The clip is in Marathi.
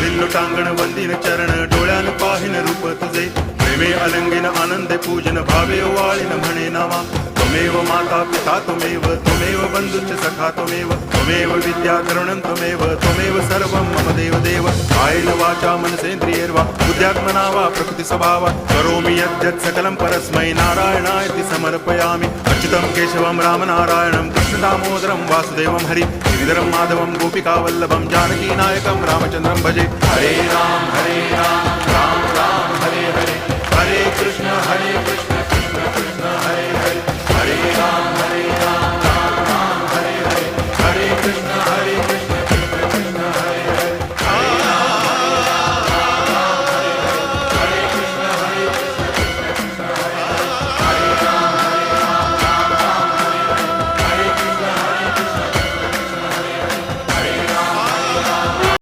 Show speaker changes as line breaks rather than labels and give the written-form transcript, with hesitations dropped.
भिल्लो टांगण वंदिन चरण डोळ्यान पाहिन रूप तुझे प्रेमे अलंगिन आनंदे पूजन भावे वाळीन म्हणे नावा त्वमेव माता पिता त्वमेव बंधुश्च सखा त्वमेव विद्या द्रविणं त्वमेव सर्वं मम देव कायेन वाचा मनसेन्द्रियैर्वा बुद्ध्यात्मना वा प्रकृति स्वभावात् करोमि यद्यत् सकलं परस्मै नारायणायति समर्पयामि अच्युतं केशवं रामनारायणं कृष्णदामोदरं वासुदेवं हरि गिरिधरं माधवं गोपिकावल्लभं जानकीनायकं रामचन्द्रं भजे हरे राम राम